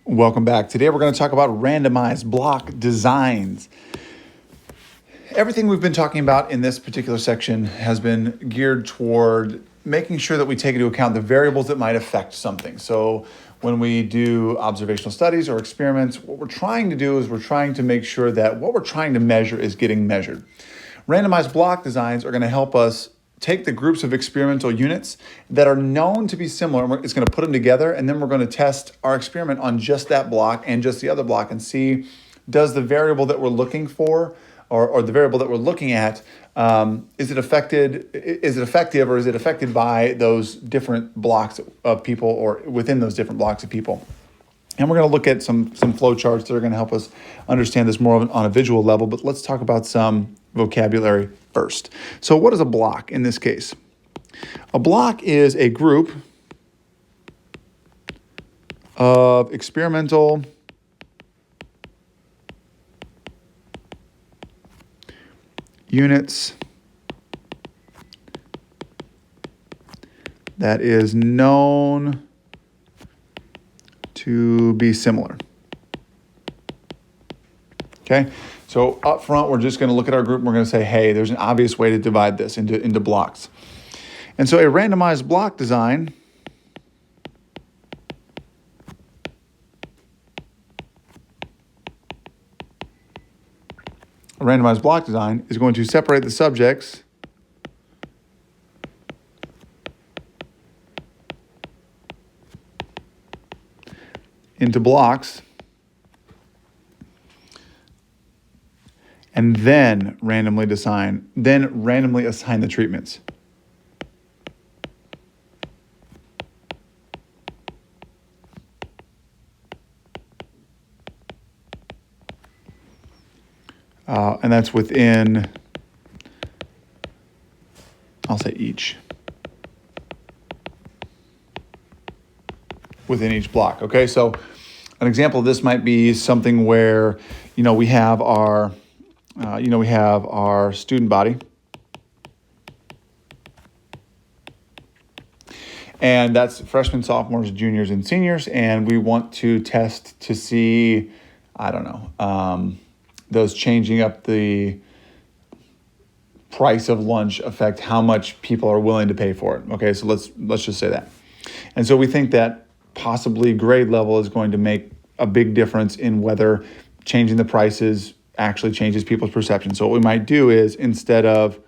Welcome back. Today we're going to talk about randomized block designs. Everything we've been talking about in this particular section has been geared toward making sure that we take into account the variables that might affect something. So when we do observational studies or experiments, what we're trying to do is we're trying to make sure that what we're trying to measure is getting measured. Randomized block designs are going to help us take the groups of experimental units that are known to be similar, and it's going to put them together, and then we're going to test our experiment on just that block and just the other block and see, does the variable that we're looking for or the variable that we're looking at, is it effective or is it affected by those different blocks of people or within those different blocks of people? And we're going to look at some flow charts that are going to help us understand this more on a visual level, but let's talk about some vocabulary first. So what is a block in this case? A block is a group of experimental units that is known to be similar. Okay, so up front, we're just going to look at our group and we're going to say, hey, there's an obvious way to divide this into blocks. And so a randomized block design is going to separate the subjects into blocks and then randomly assign the treatments. And that's within, I'll say within each block. Okay, so an example of this might be something where, we have our student body, and that's freshmen, sophomores, juniors, and seniors, and we want to test to see, those changing up the price of lunch affect how much people are willing to pay for it. Okay, so let's just say that. And so we think that possibly grade level is going to make a big difference in whether changing the prices actually changes people's perception. So what we might do is instead of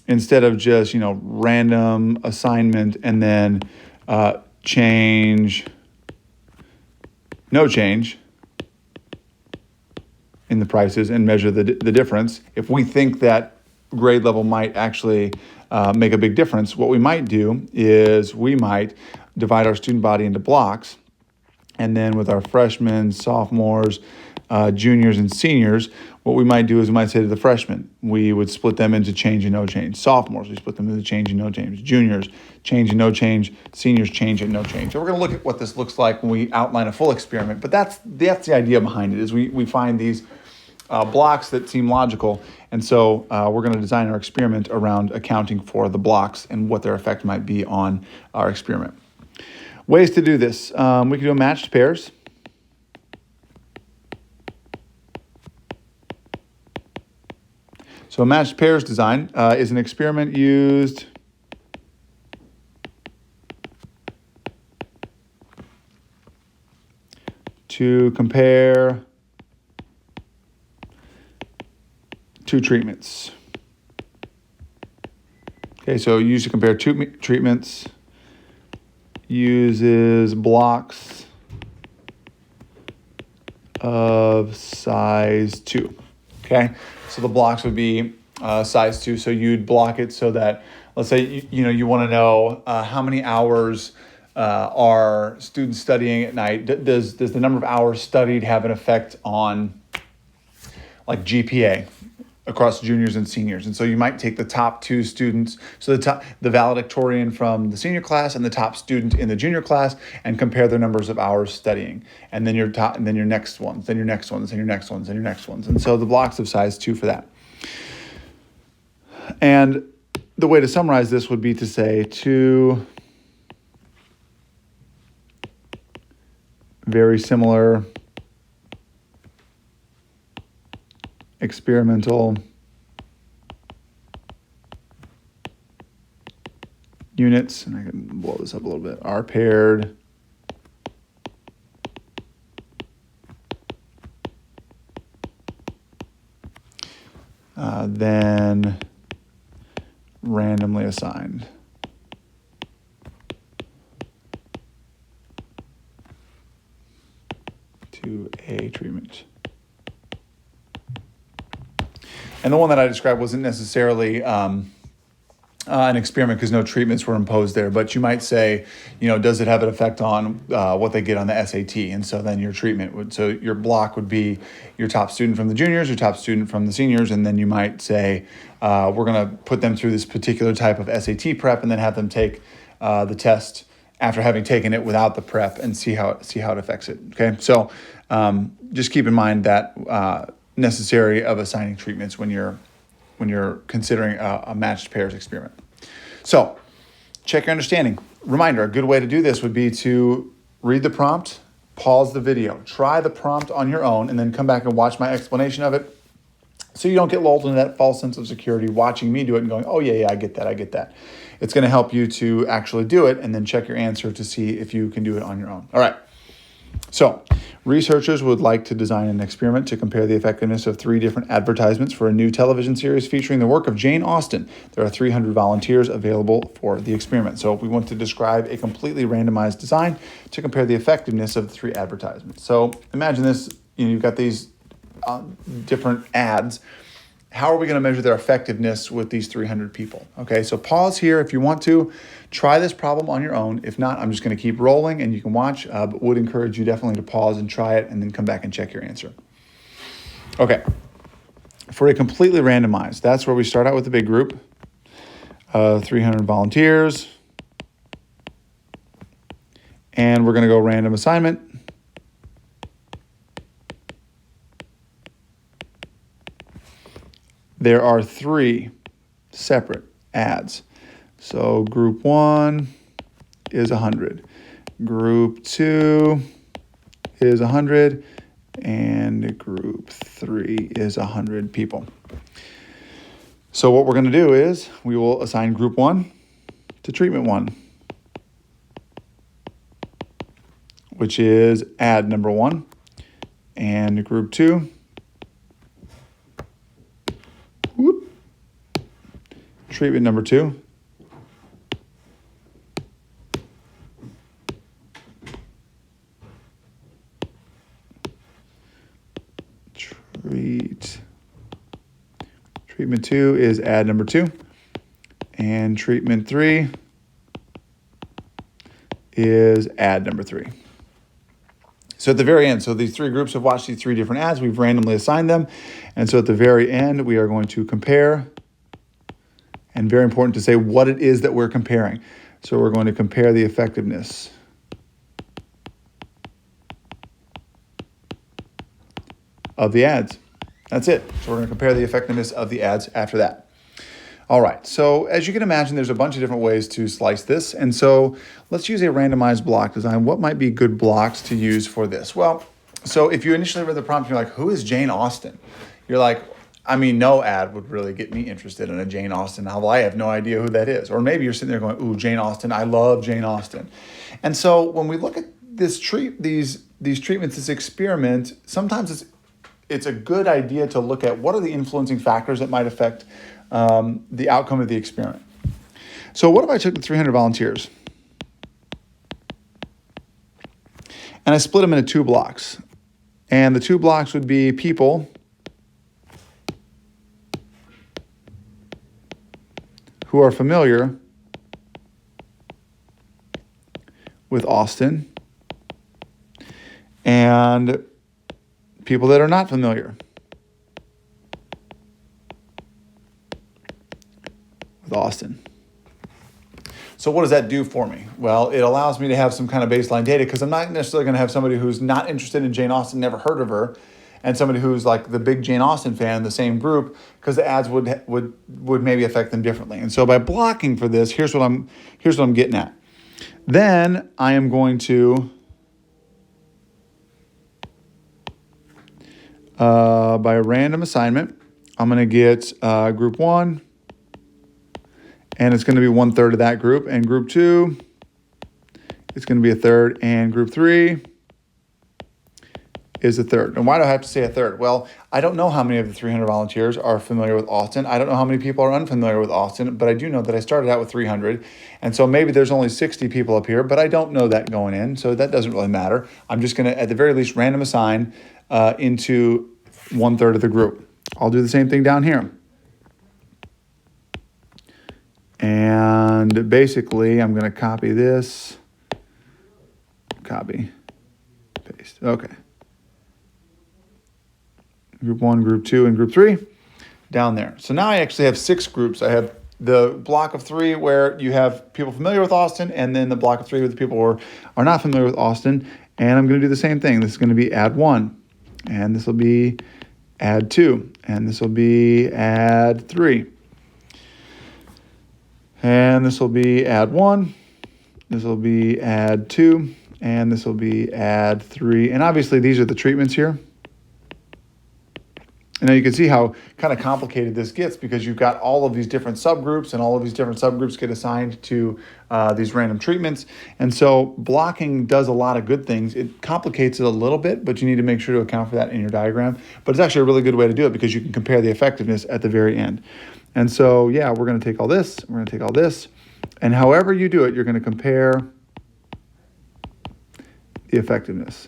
just, random assignment and then no change in the prices and measure the difference. If we think that grade level might actually make a big difference, what we might do is we might divide our student body into blocks, and then with our freshmen, sophomores, juniors, and seniors, what we might do is we might say to the freshmen, we would split them into change and no change. Sophomores, we split them into change and no change. Juniors, change and no change. Seniors, change and no change. So we're going to look at what this looks like when we outline a full experiment. But that's the idea behind it, is we find these blocks that seem logical. And so we're going to design our experiment around accounting for the blocks and what their effect might be on our experiment. Ways to do this. We can do a matched pairs. So a matched pairs design is an experiment used to compare two treatments. Okay, so used to compare two treatments, uses blocks of size 2. Okay, so the blocks would be size 2. So you'd block it so that, let's say, you want to know how many hours are students studying at night. Does the number of hours studied have an effect on, like, GPA across juniors and seniors? And so you might take the top 2 students, so the valedictorian from the senior class and the top student in the junior class, and compare their numbers of hours studying. And then your next ones, then your next ones, and your next ones, and your next ones. And so the blocks of size 2 for that. And the way to summarize this would be to say 2 very similar experimental units, and I can blow this up a little bit, are paired then randomly assigned. To a treatment. And the one that I described wasn't necessarily an experiment because no treatments were imposed there, but you might say, does it have an effect on what they get on the SAT? And so then your treatment would, so your block would be your top student from the juniors, your top student from the seniors, and then you might say, we're going to put them through this particular type of SAT prep and then have them take the test after having taken it without the prep and see how it affects it. Okay, so just keep in mind that necessary of assigning treatments when you're considering a matched pairs experiment. So check your understanding. Reminder, a good way to do this would be to read the prompt, pause the video, try the prompt on your own, and then come back and watch my explanation of it so you don't get lulled into that false sense of security watching me do it and going, oh, yeah, I get that. It's going to help you to actually do it and then check your answer to see if you can do it on your own. All right. So researchers would like to design an experiment to compare the effectiveness of 3 different advertisements for a new television series featuring the work of Jane Austen. There are 300 volunteers available for the experiment. So we want to describe a completely randomized design to compare the effectiveness of the 3 advertisements. So imagine this, you've got these different ads. How are we going to measure their effectiveness with these 300 people? Okay, so pause here if you want to. Try this problem on your own. If not, I'm just going to keep rolling and you can watch, but would encourage you definitely to pause and try it and then come back and check your answer. Okay, for a completely randomized, that's where we start out with a big group, 300 volunteers, and we're going to go random assignment. There are 3 separate ads. So group 1 is 100. Group 2 is 100. And group 3 is 100 people. So what we're going to do is we will assign group 1 to treatment 1, which is ad number 1. And group 2 treatment number 2. Treatment 2 is ad number 2. And treatment 3 is ad number 3. So at the very end, so these 3 groups have watched these 3 different ads. We've randomly assigned them. And so at the very end, we are going to compare. And very important to say what it is that we're comparing. So we're going to compare the effectiveness of the ads. That's it. So we're going to compare the effectiveness of the ads after that. All right. So as you can imagine, there's a bunch of different ways to slice this. And so let's use a randomized block design. What might be good blocks to use for this? Well, so if you initially read the prompt, you're like, who is Jane Austen? You're like, no ad would really get me interested in a Jane Austen novel. I have no idea who that is. Or maybe you're sitting there going, ooh, Jane Austen, I love Jane Austen. And so when we look at these treatments, this experiment, sometimes it's a good idea to look at what are the influencing factors that might affect the outcome of the experiment. So what if I took the 300 volunteers and I split them into 2 blocks? And the 2 blocks would be people who are familiar with Austen and people that are not familiar with Austen. So what does that do for me? Well, it allows me to have some kind of baseline data because I'm not necessarily going to have somebody who's not interested in Jane Austen, never heard of her, and somebody who's like the big Jane Austen fan in the same group, because the ads would maybe affect them differently. And so by blocking for this, here's what I'm getting at. Then I am going to by random assignment. I'm going to get group 1, and it's going to be 1/3 of that group. And group 2, it's going to be 1/3. And group 3 is 1/3. And why do I have to say 1/3? Well, I don't know how many of the 300 volunteers are familiar with Austin. I don't know how many people are unfamiliar with Austin, but I do know that I started out with 300. And so maybe there's only 60 people up here, but I don't know that going in, so that doesn't really matter. I'm just going to, at the very least, random assign into 1/3 of the group. I'll do the same thing down here. And basically, I'm going to copy this, copy, paste. Okay. Group 1, Group 2, and Group 3 down there. So now I actually have 6 groups. I have the block of 3 where you have people familiar with Austin, and then the block of 3 with the people who are not familiar with Austin. And I'm going to do the same thing. This is going to be add 1, and this will be add 2, and this will be add 3. And this will be add 1, this will be add 2, and this will be add 3. And obviously these are the treatments here. And now you can see how kind of complicated this gets because you've got all of these different subgroups, and all of these different subgroups get assigned to these random treatments. And so blocking does a lot of good things. It complicates it a little bit, but you need to make sure to account for that in your diagram. But it's actually a really good way to do it because you can compare the effectiveness at the very end. And so, yeah, we're going to take all this, we're going to take all this, and however you do it, you're going to compare the effectiveness.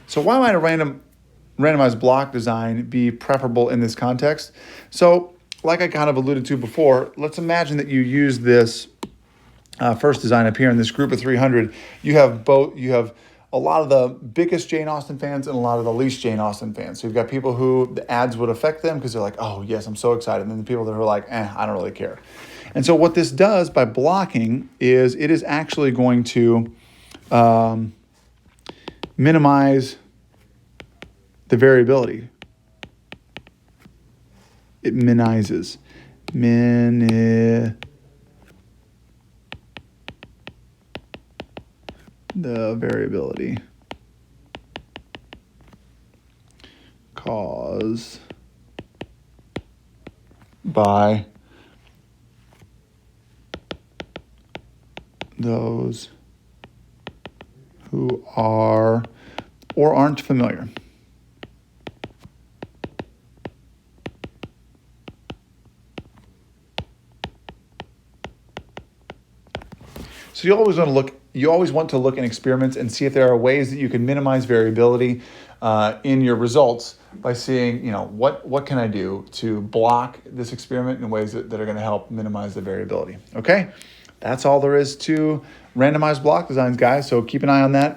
So why might a randomized block design be preferable in this context? So like I kind of alluded to before, let's imagine that you use this first design up here in this group of 300. You have a lot of the biggest Jane Austen fans and a lot of the least Jane Austen fans. So you've got people who the ads would affect them because they're like, oh yes, I'm so excited. And then the people that are like, I don't really care. And so what this does by blocking is it is actually going to minimize the variability. It minimizes. The variability caused by those who are or aren't familiar. So you always want to look in experiments and see if there are ways that you can minimize variability in your results by seeing, what can I do to block this experiment in ways that are going to help minimize the variability. Okay, that's all there is to randomized block designs, guys. So keep an eye on that.